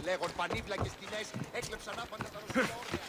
Λέγον πανίβλακες τιμές έκλεψαν άπαντα τα ρωσικά όρια.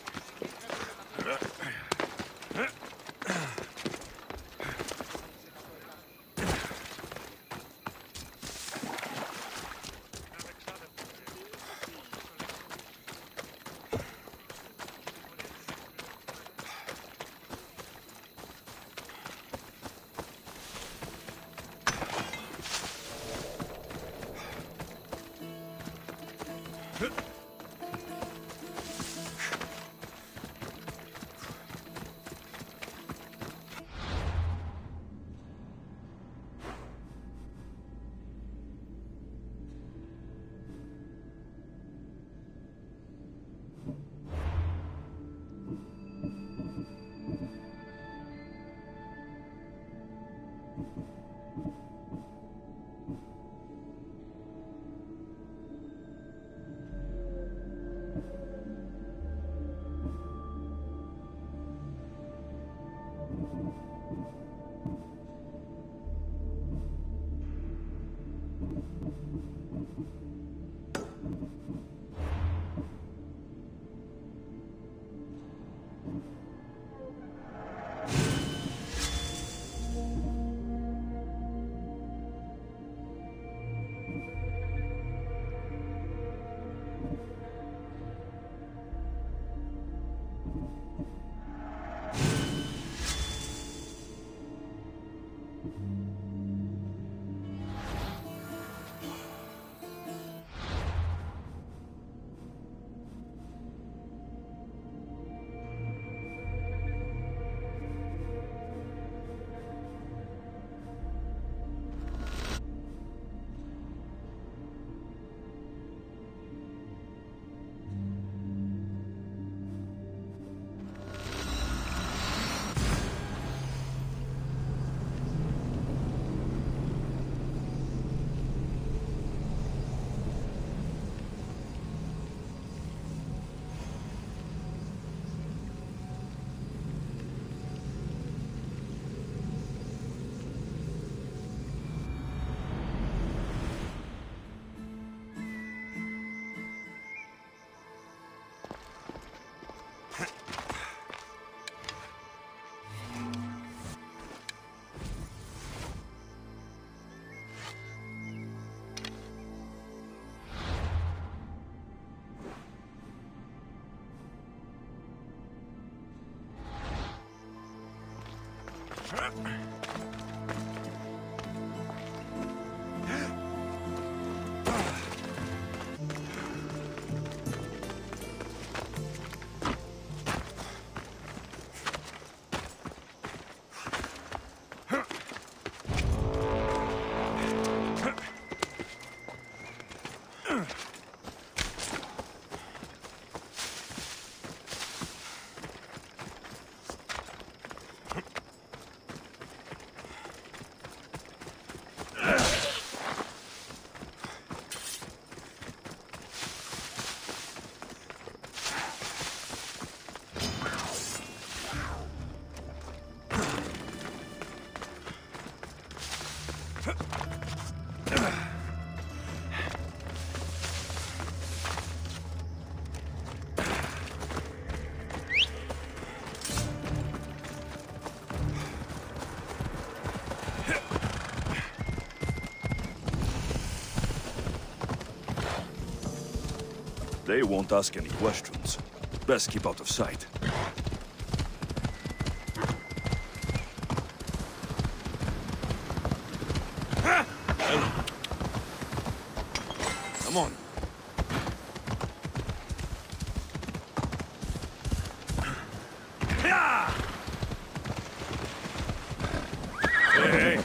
They won't ask any questions. Best keep out of sight. Come on. Hey.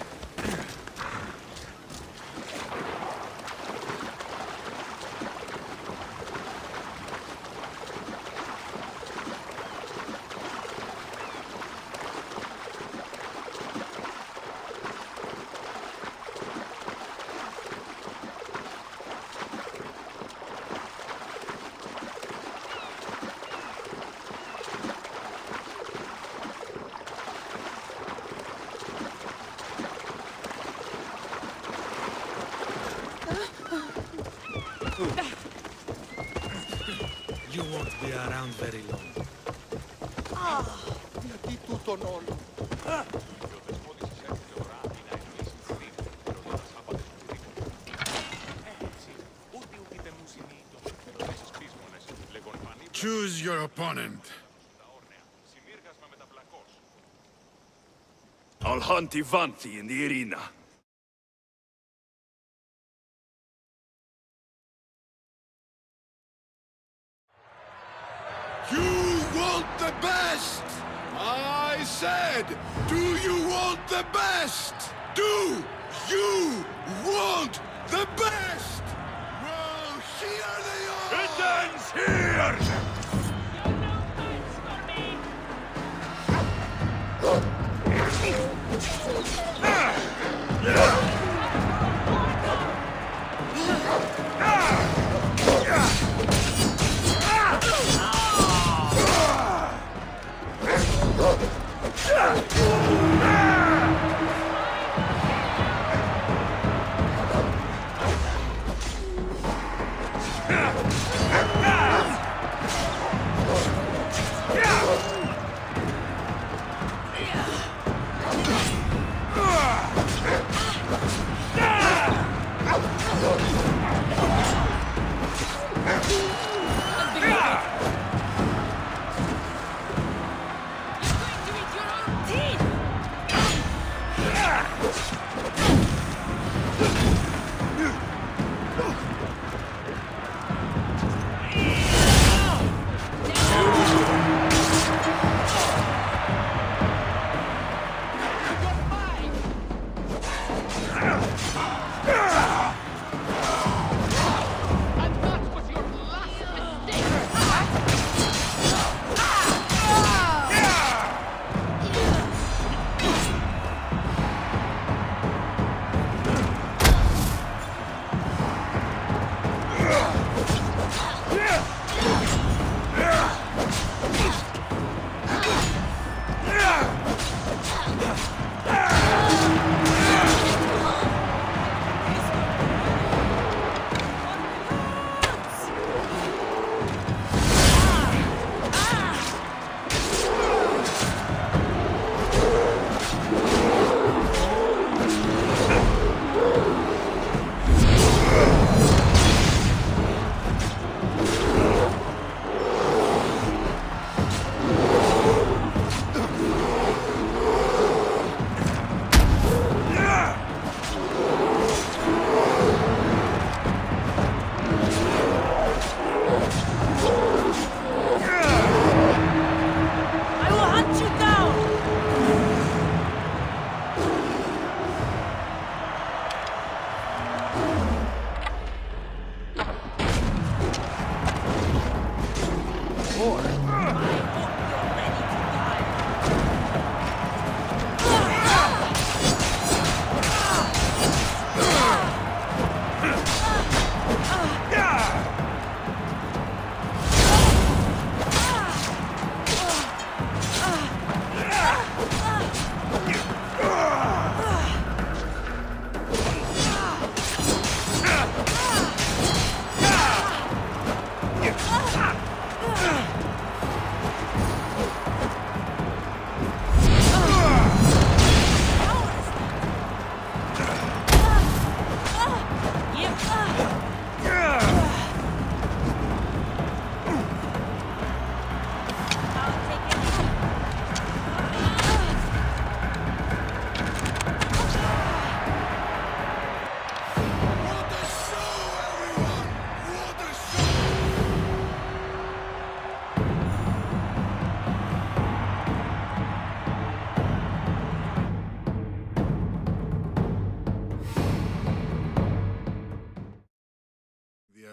You won't be around very long. Γιατί τούτον όλο. Choose your opponent. I'll hunt Ivanti in the arena. You want the best! I said, do you want the best? Do you want the best? Well, here they are! It ends here!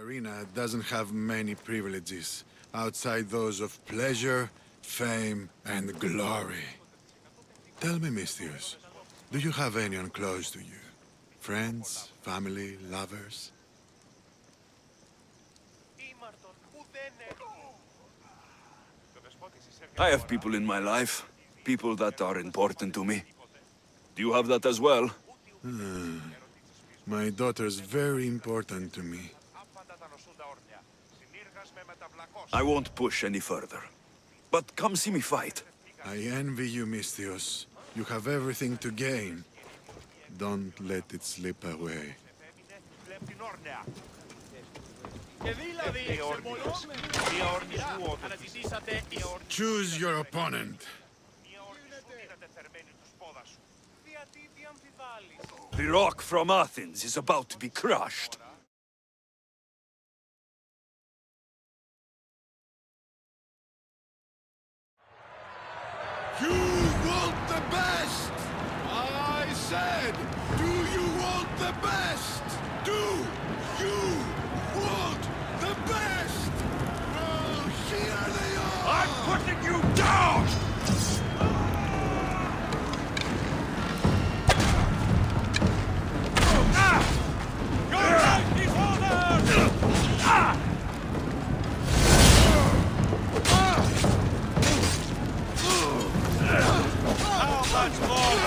Arena doesn't have many privileges outside those of pleasure, fame, and glory. Tell me, Mistius, do you have anyone close to you? Friends, family, lovers? I have people in my life. People that are important to me. Do you have that as well? My daughter's very important to me. I won't push any further. But come see me fight. I envy you, Misthios. You have everything to gain. Don't let it slip away. Choose your opponent. The rock from Athens is about to be crushed. You want the best! I said, do you want the best? Do you want the best? Well, here they are! I'm putting you down! Your life is ordered! How much more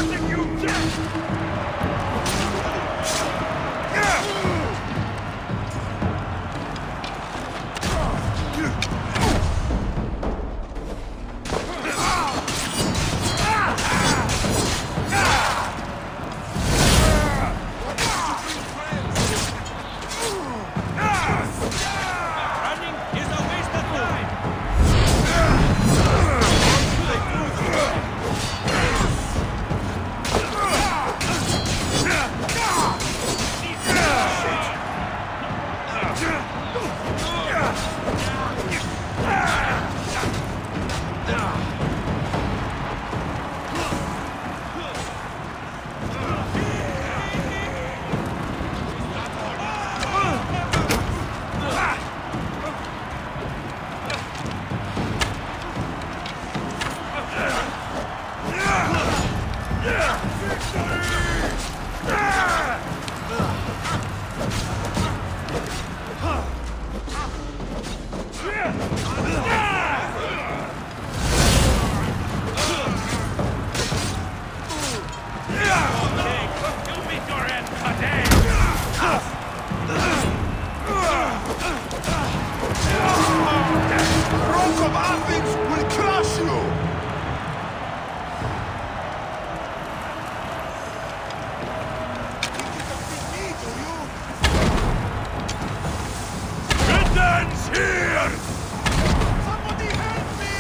can you take? Rock of Athens will crush you! It ends here! Somebody help me!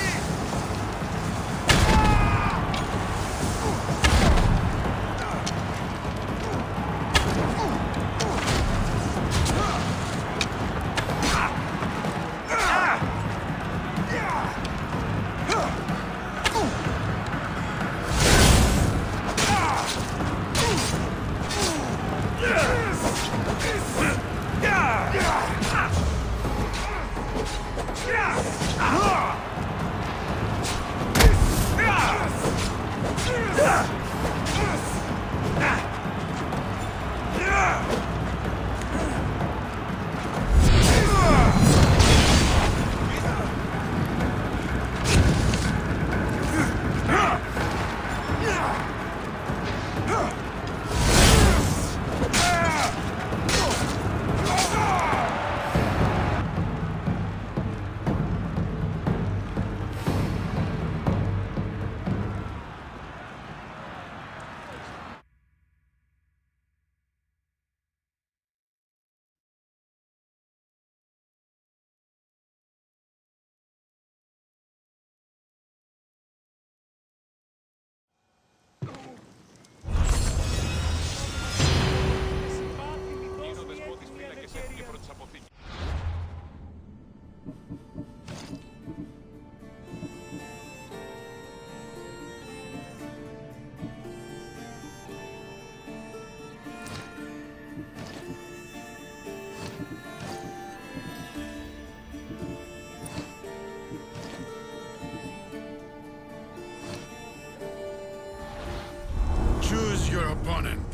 Choose your opponent.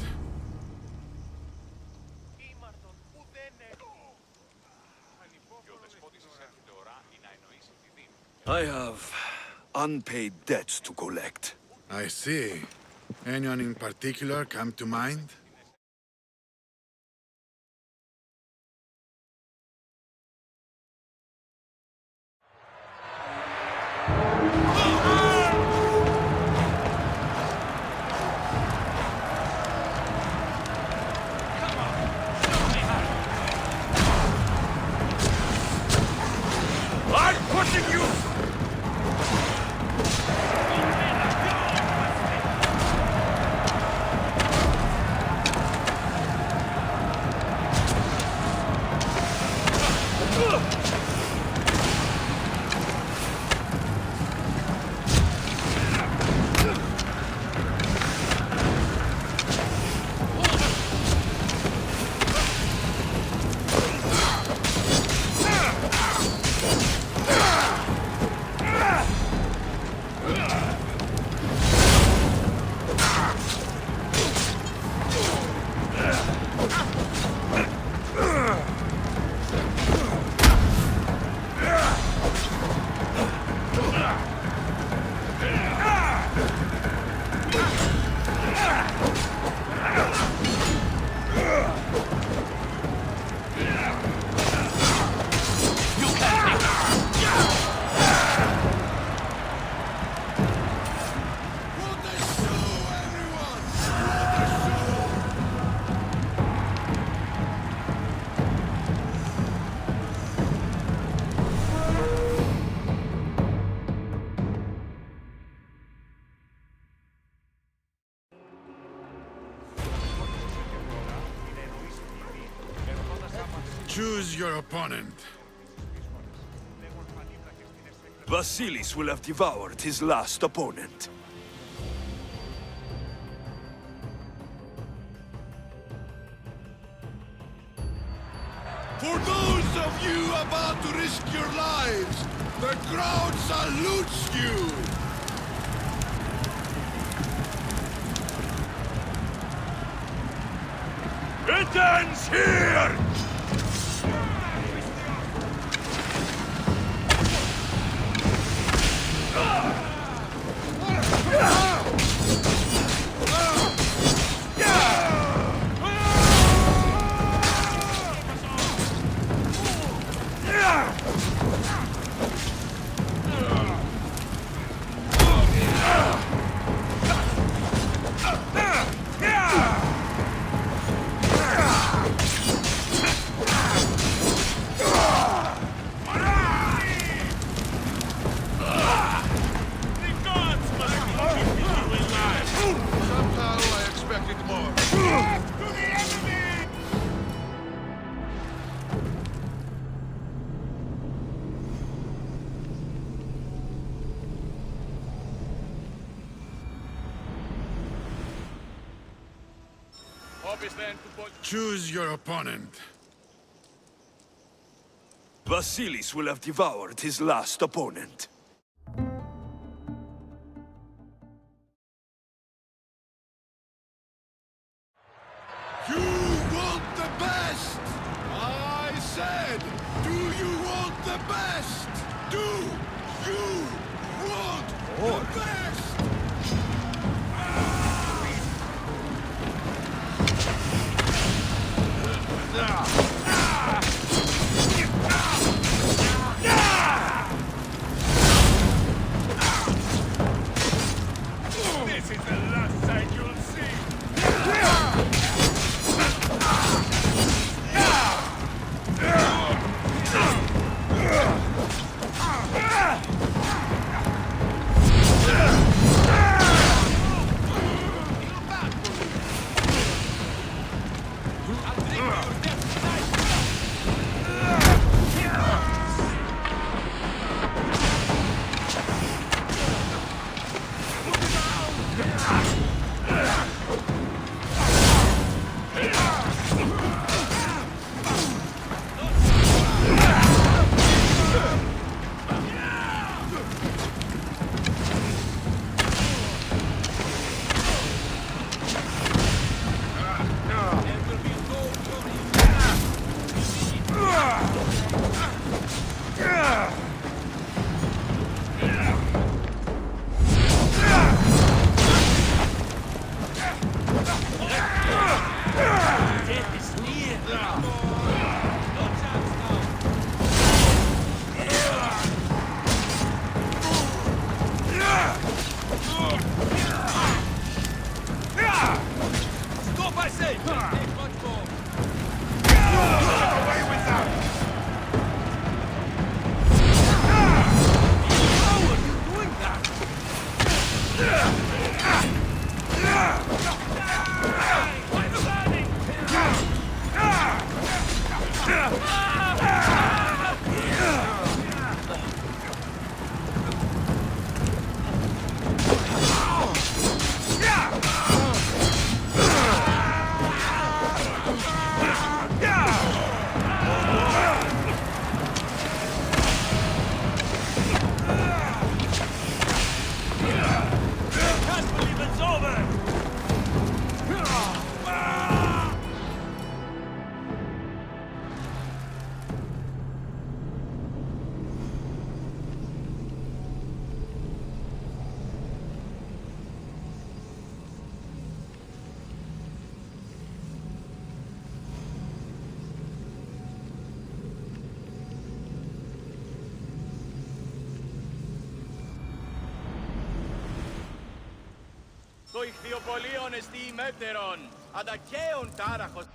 I have unpaid debts to collect. I see. Anyone in particular come to mind? I'm pushing you! Choose your opponent. Vasilis will have devoured his last opponent. For those of you about to risk your lives, the crowd salutes you! It ends here! Choose your opponent. Vasilis will have devoured his last opponent. You want the best! I said, do you want the best? Do you want the best? This is the last sight you'll see! Το ηχθειοπολίον εστί μέτερον, αντακαίων τάραχος.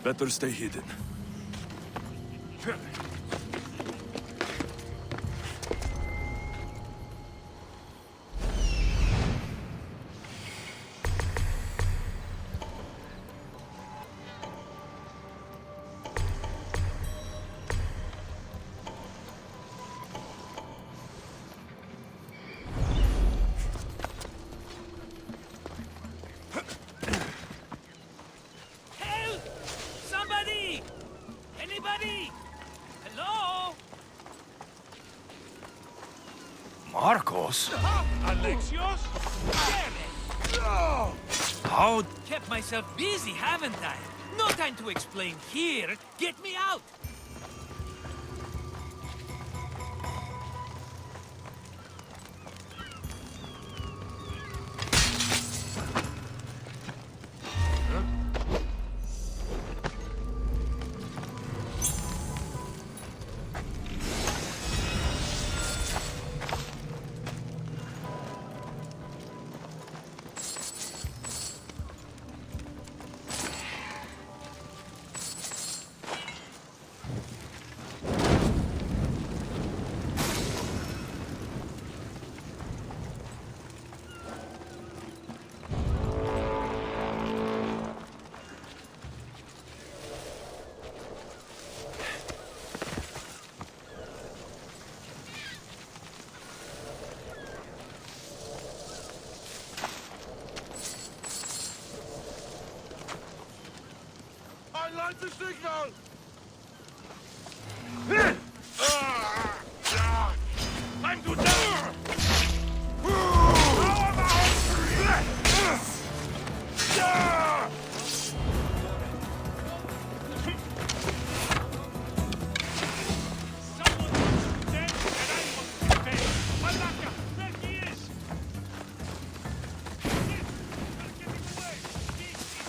Better stay hidden. Help! Somebody! Anybody? Hello? Markos? Alexios? How? Kept myself busy, haven't I? No time to explain here. Get me out! I like the signal! Time to die! Someone was dead and I was to pay. Malaka, there he is! We're getting away! This is too easy!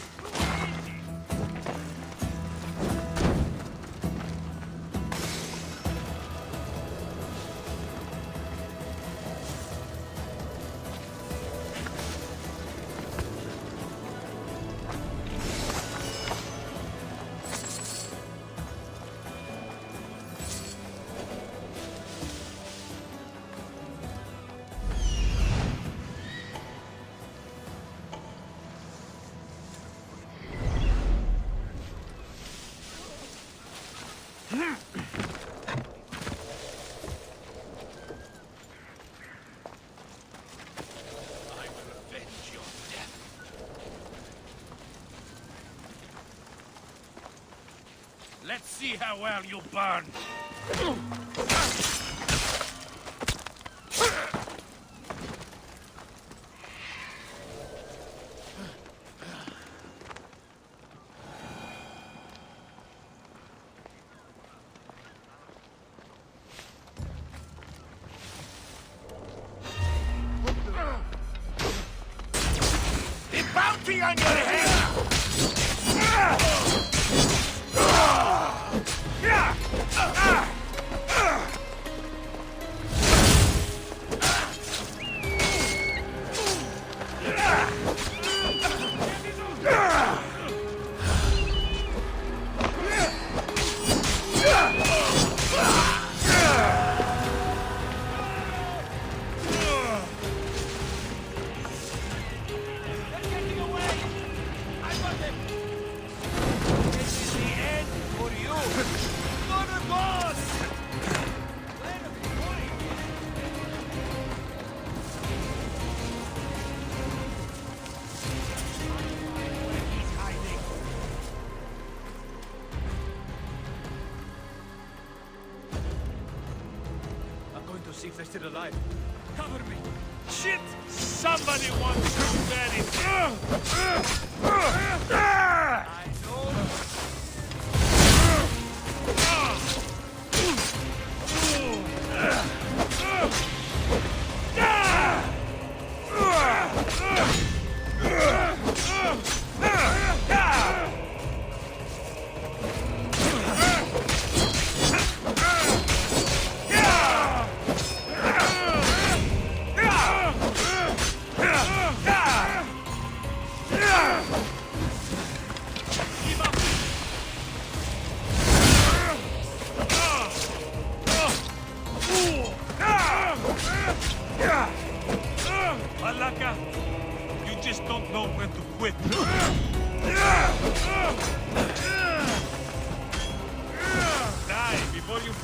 I will avenge your death. Let's see how well you burn. The bounty on your head! They're getting away! I got them! This is the end for you! Not a boss! Let him fight! Where he's hiding. I'm going to see if they're still alive. Cover me! Shit! Somebody wants to bury me! I know.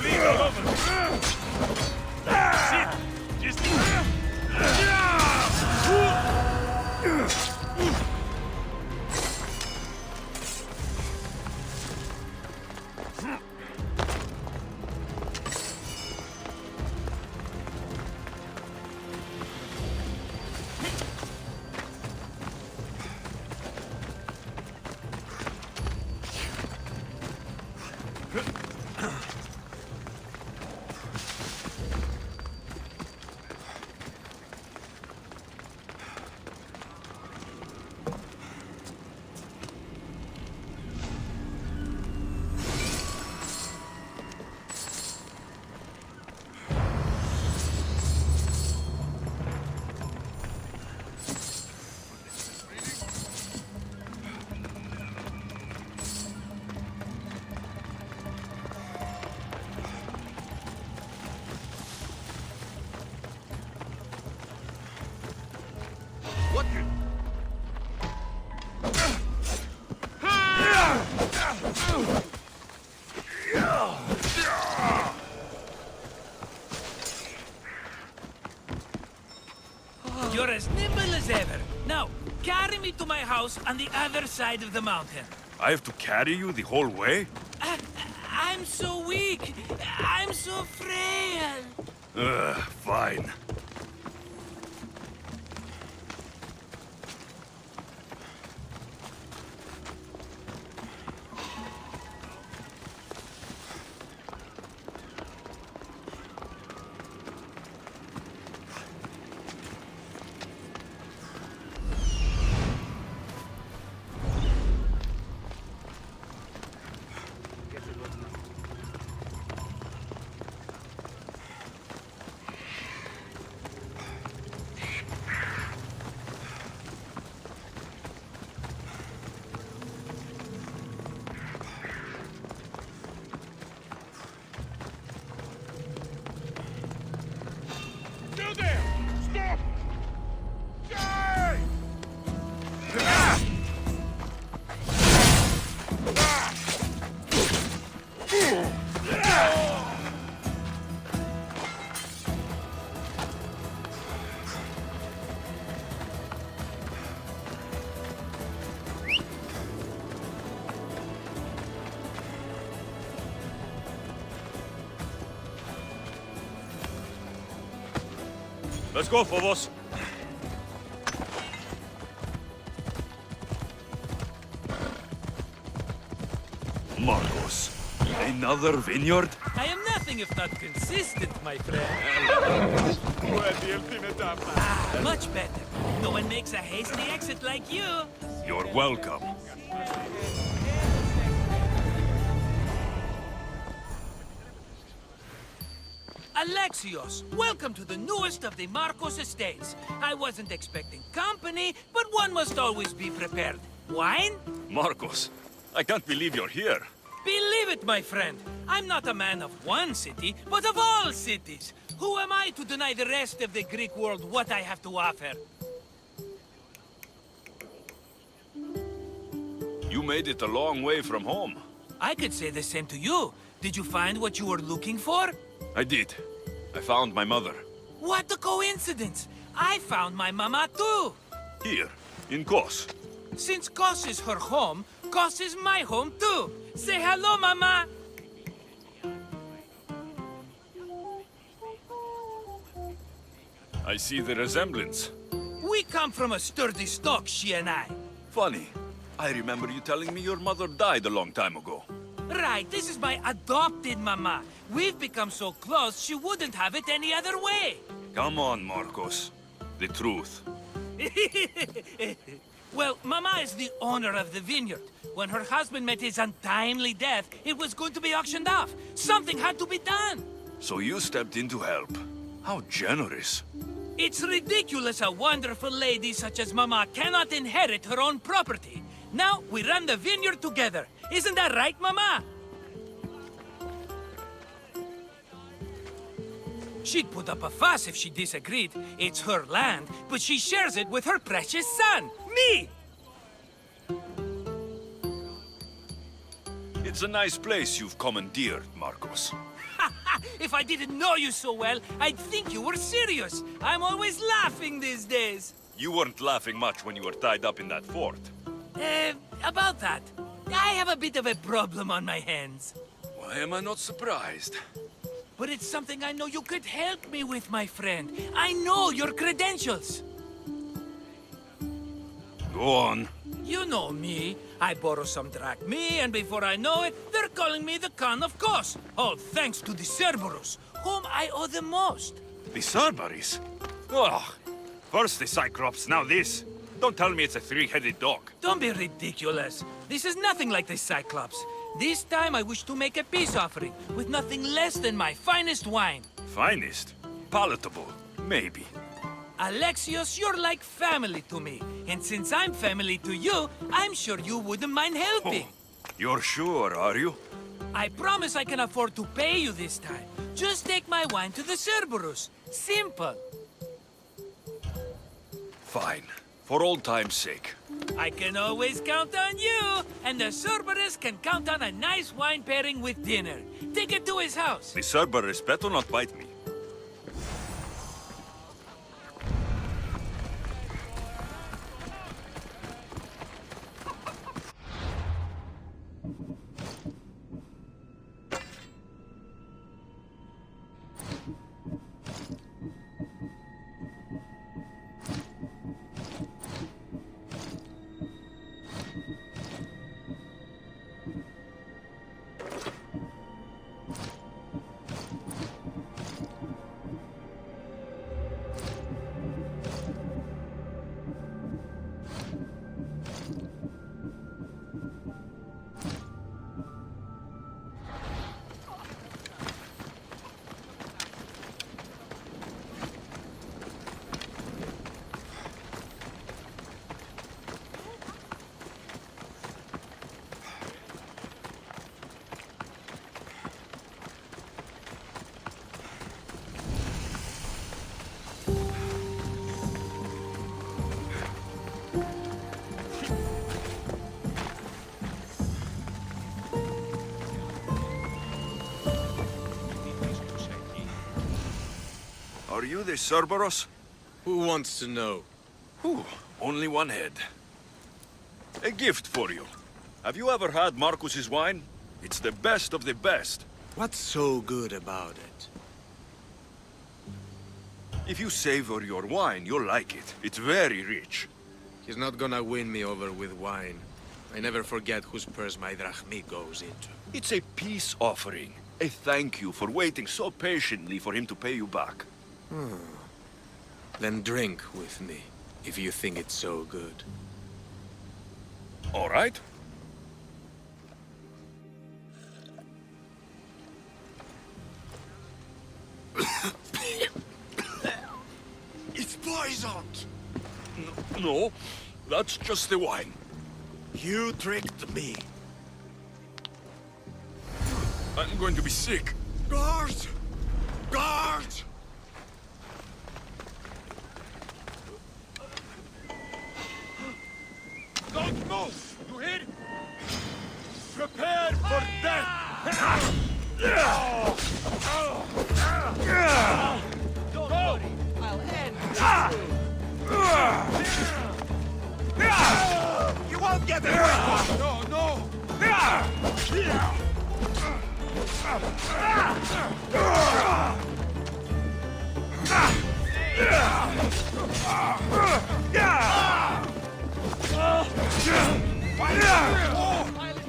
bleed all over. Shit! Just... What? You're as nimble as ever. Now, carry me to my house on the other side of the mountain. I have to carry you the whole way? I'm so weak. I'm so frail. Fine. You there! Stop! Die! Let's go, Phobos. Markos, another vineyard? I am nothing if not consistent, my friend. Much better. No one makes a hasty exit like you. You're welcome. Alexios, welcome to the newest of the Markos estates. I wasn't expecting company, but one must always be prepared. Wine? Markos, I can't believe you're here. Believe it, my friend. I'm not a man of one city, but of all cities. Who am I to deny the rest of the Greek world what I have to offer? You made it a long way from home. I could say the same to you. Did you find what you were looking for? I did. I found my mother. What a coincidence! I found my mama too! Here, in Kos. Since Kos is her home, Kos is my home too! Say hello, mama! I see the resemblance. We come from a sturdy stock, she and I. Funny. I remember you telling me your mother died a long time ago. Right, this is my adopted mama. We've become so close, she wouldn't have it any other way. Come on, Markos. The truth. Well, Mama is the owner of the vineyard. When her husband met his untimely death, it was going to be auctioned off. Something had to be done. So you stepped in to help. How generous. It's ridiculous a wonderful lady such as Mama cannot inherit her own property. Now we run the vineyard together. Isn't that right, Mama? She'd put up a fuss if she disagreed. It's her land, but she shares it with her precious son, me! It's a nice place you've commandeered, Markos. Ha! If I didn't know you so well, I'd think you were serious. I'm always laughing these days. You weren't laughing much when you were tied up in that fort. About that. I have a bit of a problem on my hands. Why am I not surprised? But it's something I know you could help me with, my friend. I know your credentials. Go on. You know me. I borrow some drachmi, and before I know it, they're calling me the Khan of Kos. All thanks to the Cerberus, whom I owe the most. The Cerberus? Oh, first the Cyclops, now this. Don't tell me it's a three-headed dog. Don't be ridiculous. This is nothing like the Cyclops. This time I wish to make a peace offering with nothing less than my finest wine. Finest? Palatable? Maybe. Alexios, you're like family to me. And since I'm family to you, I'm sure you wouldn't mind helping. You're sure, are you? I promise I can afford to pay you this time. Just take my wine to the Cerberus. Simple. Fine. For old time's sake. I can always count on you, and the Cerberus can count on a nice wine pairing with dinner. Take it to his house. The Cerberus better not bite me. Are you the Cerberus? Who wants to know? Whew, only one head. A gift for you. Have you ever had Markos's wine? It's the best of the best. What's so good about it? If you savor your wine, you'll like it. It's very rich. He's not gonna win me over with wine. I never forget whose purse my drachmi goes into. It's a peace offering. A thank you for waiting so patiently for him to pay you back. Then drink with me, if you think it's so good. All right. It's poisoned! No, that's just the wine. You tricked me. I'm going to be sick. Guards! Guards! Don't move! You hear? Prepare for death! Don't worry, I'll end this. You won't get away! No, no!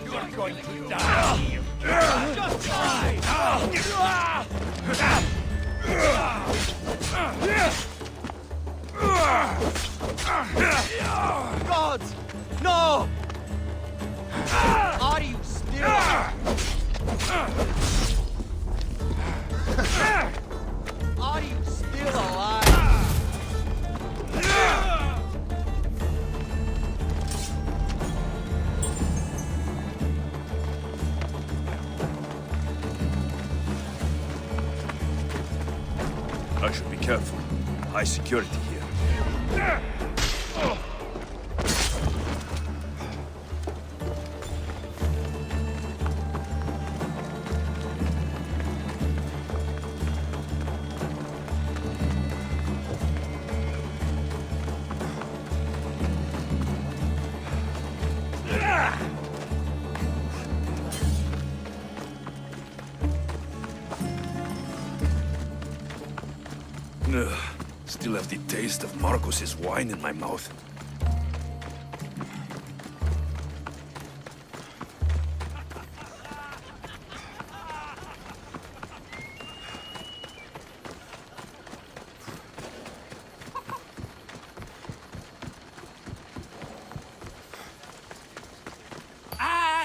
You're going to die! Just die! Gods! No! Are you still? Are you still alive? I should be careful. High security here. Ugh, still have the taste of Markos's wine in my mouth.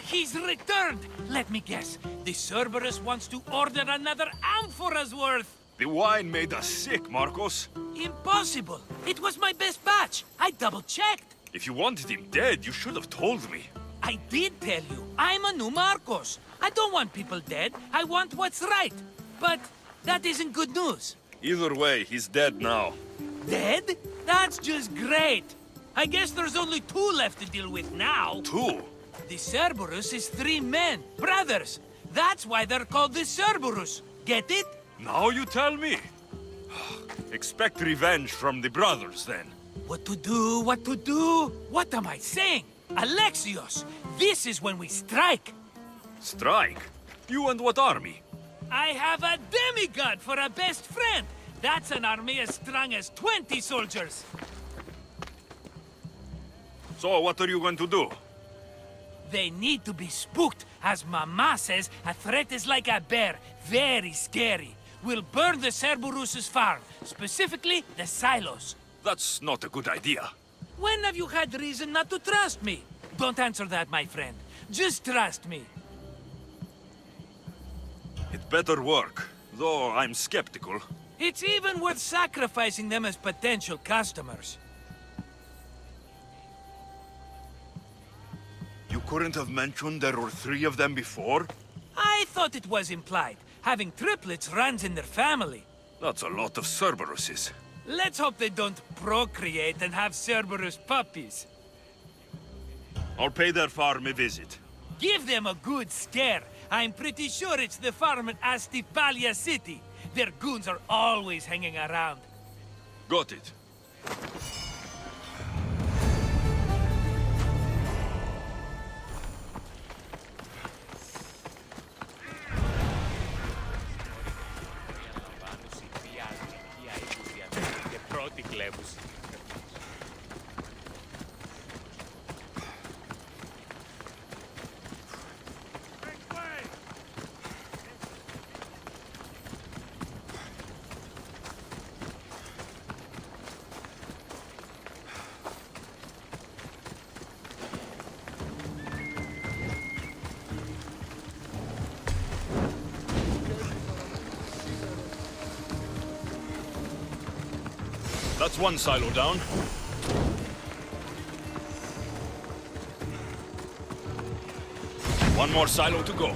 He's returned! Let me guess. The Cerberus wants to order another amphora's worth! The wine made us sick, Markos. Impossible! It was my best batch! I double-checked! If you wanted him dead, you should have told me. I did tell you, I'm a new Markos. I don't want people dead, I want what's right. But that isn't good news. Either way, he's dead now. Dead? That's just great! I guess there's only 2 left to deal with now. 2? The Cerberus is 3 men, brothers. That's why they're called the Cerberus. Get it? Now you tell me. Expect revenge from the brothers, then. What to do, what to do? What am I saying? Alexios, this is when we strike. Strike? You and what army? I have a demigod for a best friend. That's an army as strong as 20 soldiers. So what are you going to do? They need to be spooked. As Mama says, a threat is like a bear. Very scary. We'll burn the Cerberus's farm, specifically the silos. That's not a good idea. When have you had reason not to trust me? Don't answer that, my friend. Just trust me. It better work, though I'm skeptical. It's even worth sacrificing them as potential customers. You couldn't have mentioned there were 3 of them before? I thought it was implied. Having triplets runs in their family. That's a lot of Cerberuses. Let's hope they don't procreate and have Cerberus puppies. I'll pay their farm a visit. Give them a good scare. I'm pretty sure it's the farm in Astipalia City. Their goons are always hanging around. Got it. That's one silo down. One more silo to go.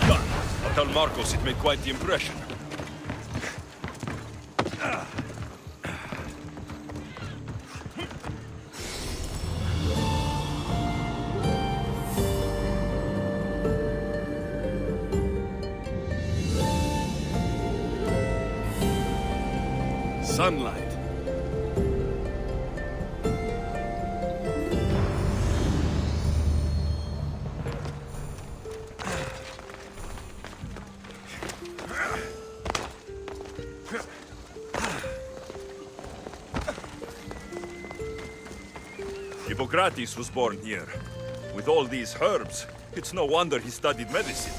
Done. I'll tell Markos it made quite the impression. Sunlight. Hippocrates was born here. With all these herbs, it's no wonder he studied medicine.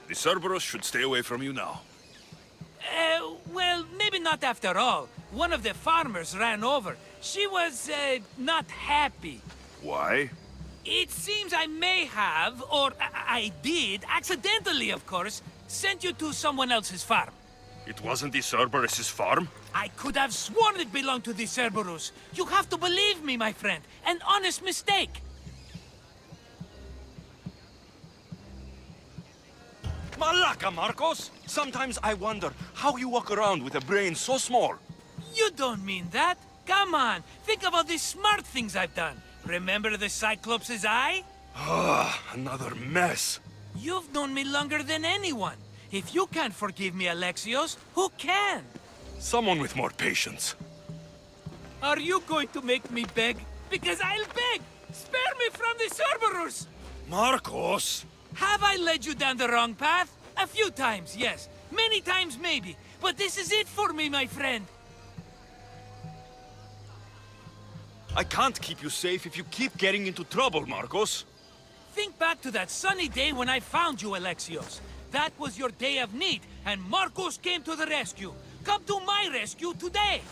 The Cerberus should stay away from you now. Well, maybe not after all. One of the farmers ran over. She was, not happy. Why? It seems I may have, or I did, accidentally of course, sent you to someone else's farm. It wasn't the Cerberus' farm? I could have sworn it belonged to the Cerberus. You have to believe me, my friend. An honest mistake. Malaka, Markos! Sometimes I wonder how you walk around with a brain so small. You don't mean that. Come on, think of all the smart things I've done. Remember the Cyclops' eye? Ah, another mess. You've known me longer than anyone. If you can't forgive me, Alexios, who can? Someone with more patience. Are you going to make me beg? Because I'll beg! Spare me from the Cerberus! Markos! Have I led you down the wrong path? A few times, yes. Many times, maybe. But this is it for me, my friend. I can't keep you safe if you keep getting into trouble, Markos. Think back to that sunny day when I found you, Alexios. That was your day of need, and Markos came to the rescue. Come to my rescue today!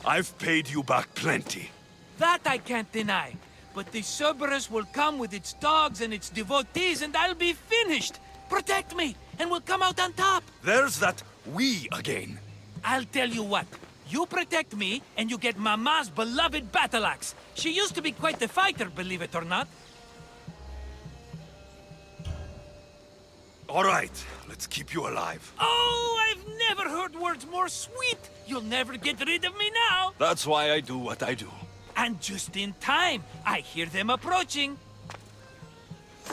I've paid you back plenty. That I can't deny. But the Cerberus will come with its dogs and its devotees, and I'll be finished! Protect me, and we'll come out on top! There's that we again. I'll tell you what. You protect me, and you get Mama's beloved battle axe. She used to be quite the fighter, believe it or not. All right, let's keep you alive. Oh, I've never heard words more sweet! You'll never get rid of me now! That's why I do what I do. And just in time, I hear them approaching.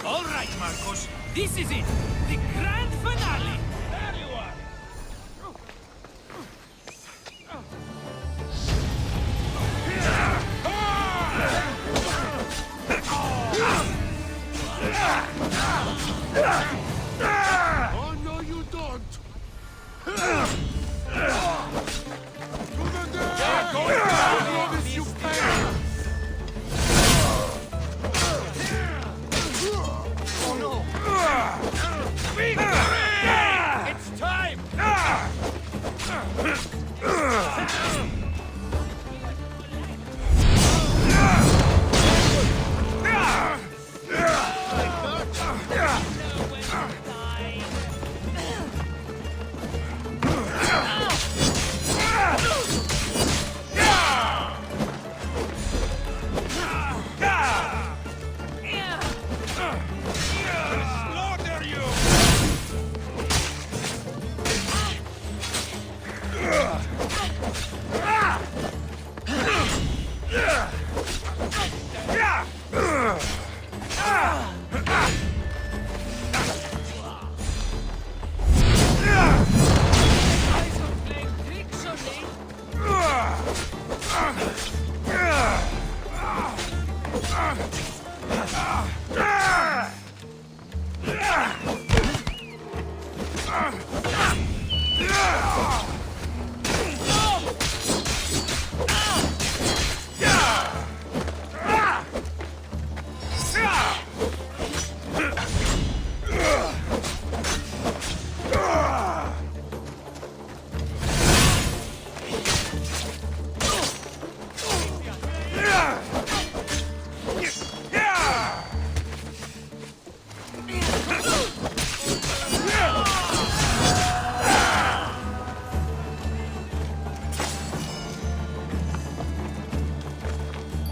All right, Markos, this is it. The grand finale. There you are. Oh, no, you don't! To the dead! Promise you can! Oh no! It's time! Slaughter you! Guys are playing tricks on me.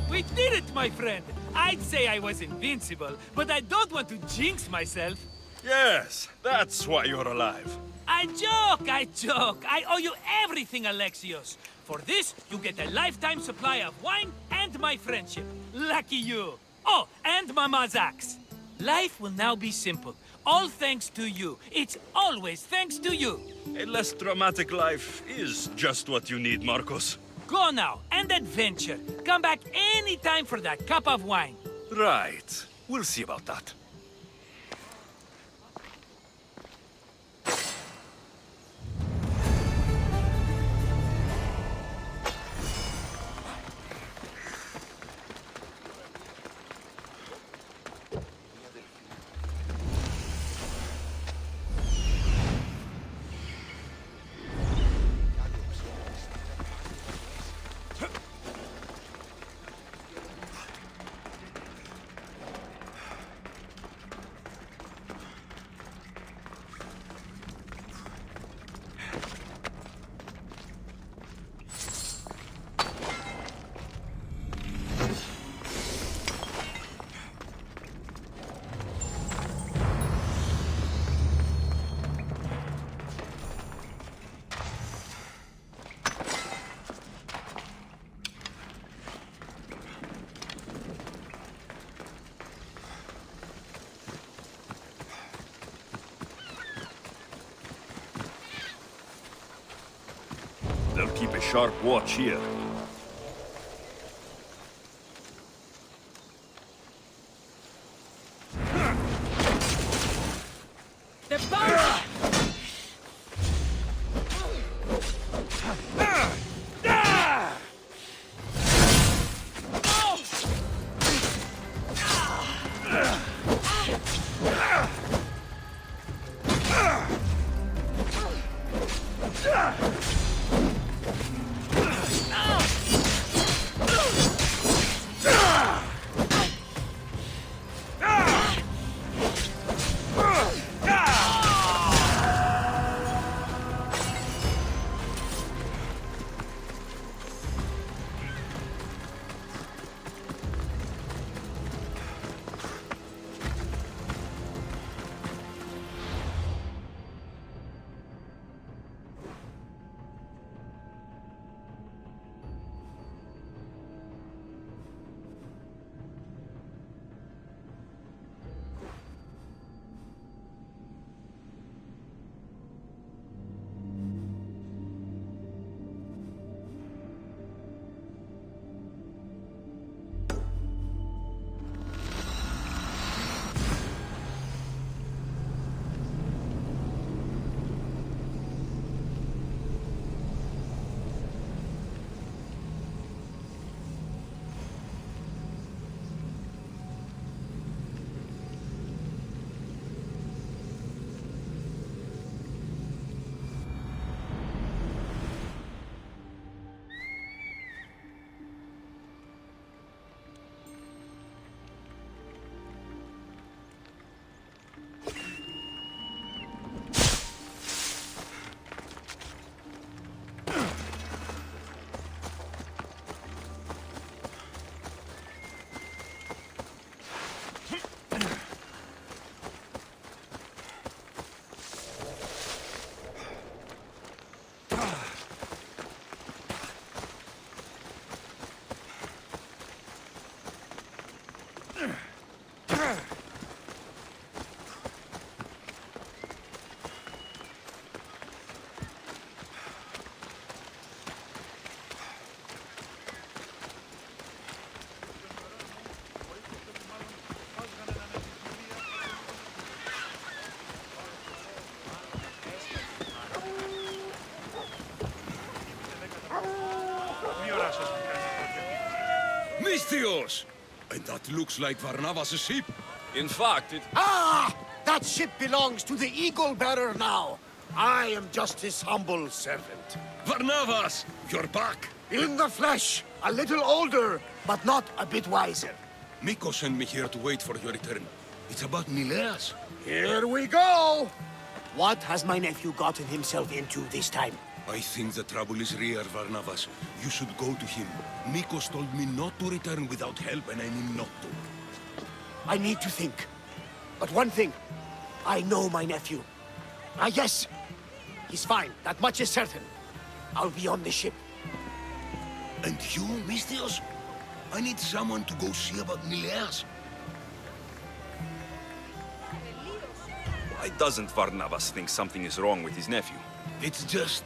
We did it, my friend! I'd say I was invincible, but I don't want to jinx myself. Yes, that's why you're alive. I joke, I joke. I owe you everything, Alexios. For this, you get a lifetime supply of wine and my friendship. Lucky you. Oh, and Mama's axe. Life will now be simple. All thanks to you. It's always thanks to you. A less dramatic life is just what you need, Markos. Go now, and adventure. Come back anytime for that cup of wine. Right. We'll see about that. will keep a sharp watch here. The boat! Misthios! And that looks like Varnavas' ship. In fact, it... Ah! That ship belongs to the Eagle Bearer now. I am just his humble servant. Varnavas! You're back! In the flesh, a little older, but not a bit wiser. Markos sent me here to wait for your return. It's about Nileas. Here we go! What has my nephew gotten himself into this time? I think the trouble is real, Varnavas. You should go to him. Markos told me not to return without help, and I mean not to. I need to think. But one thing, I know my nephew. Ah, yes, he's fine. That much is certain. I'll be on the ship. And you, Misthios? I need someone to go see about Nileas. Why doesn't Varnavas think something is wrong with his nephew? It's just,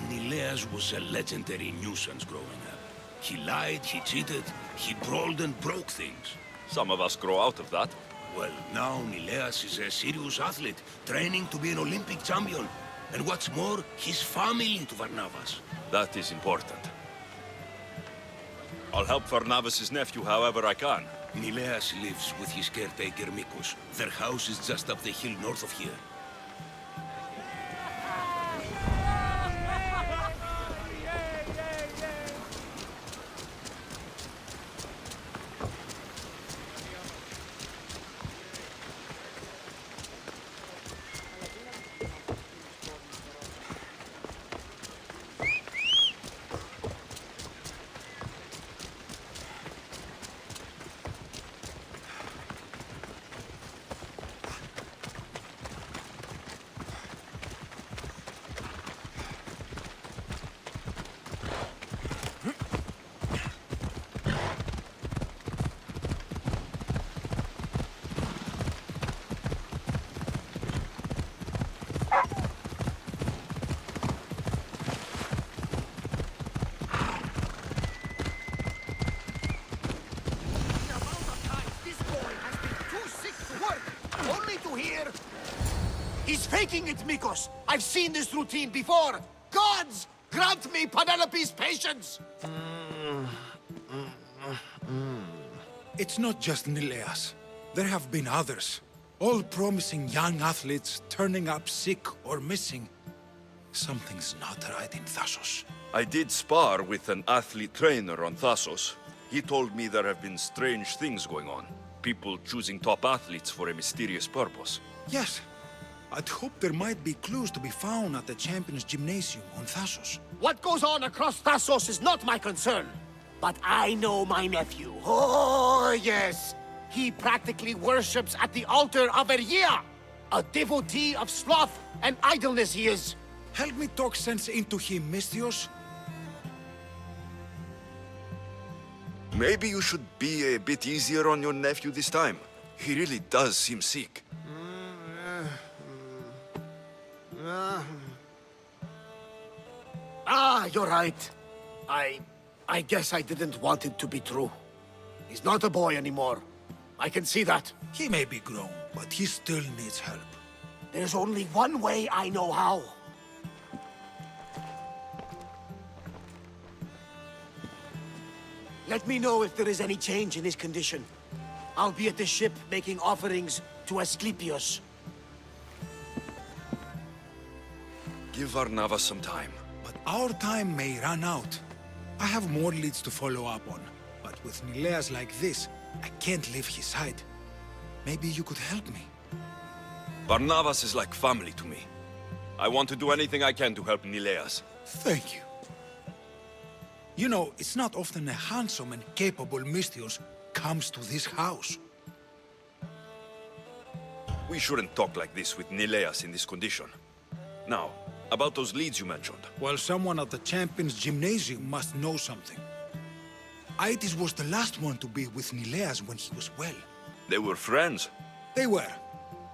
Nileas was a legendary nuisance growing up. He lied, he cheated, he brawled and broke things. Some of us grow out of that. Well, now Nileas is a serious athlete, training to be an Olympic champion. And what's more, he's family to Varnavas. That is important. I'll help Varnavas' nephew however I can. Nileas lives with his caretaker Markos. Their house is just up the hill north of here. He's faking it, Markos! I've seen this routine before! Gods! Grant me Penelope's patience! It's not just Nileas. There have been others. All promising young athletes turning up sick or missing. Something's not right in Thassos. I did spar with an athlete trainer on Thassos. He told me there have been strange things going on. People choosing top athletes for a mysterious purpose. Yes. I'd hope there might be clues to be found at the Champions Gymnasium on Thassos. What goes on across Thassos is not my concern. But I know my nephew. Oh, yes. He practically worships at the altar of Ergia. A devotee of sloth and idleness he is. Help me talk sense into him, Misthios. Maybe you should be a bit easier on your nephew this time. He really does seem sick. Ah, you're right. I guess I didn't want it to be true. He's not a boy anymore. I can see that. He may be grown, but he still needs help. There's only one way I know how. Let me know if there is any change in his condition. I'll be at the ship making offerings to Asclepius. Give Varnava some time. But our time may run out. I have more leads to follow up on. But with Nileas like this, I can't leave his side. Maybe you could help me. Barnabas is like family to me. I want to do anything I can to help Nileas. Thank you. You know, it's not often a handsome and capable Misthios comes to this house. We shouldn't talk like this with Nileas in this condition. Now, about those leads you mentioned. Well, someone at the Champions Gymnasium must know something. Aetis was the last one to be with Nileas when he was well. They were friends. They were.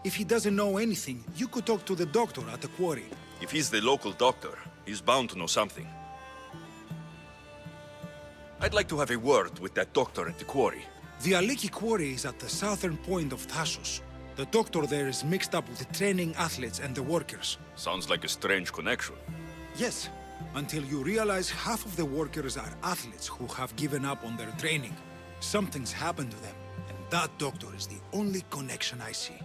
If he doesn't know anything, you could talk to the doctor at the quarry. If he's the local doctor, he's bound to know something. I'd like to have a word with that doctor at the quarry. The Aliki quarry is at the southern point of Thassos. The doctor there is mixed up with the training athletes and the workers. Sounds like a strange connection. Yes, until you realize half of the workers are athletes who have given up on their training. Something's happened to them, and that doctor is the only connection I see.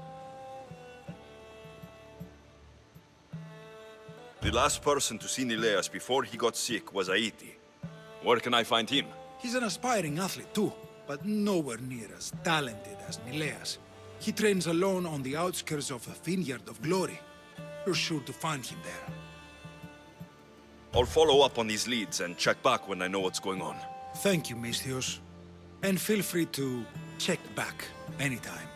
The last person to see Nileas before he got sick was Aiti. Where can I find him? He's an aspiring athlete too, but nowhere near as talented as Nileas. He trains alone on the outskirts of a vineyard of glory. You're sure to find him there. I'll follow up on these leads and check back when I know what's going on. Thank you, Misthios. And feel free to check back anytime.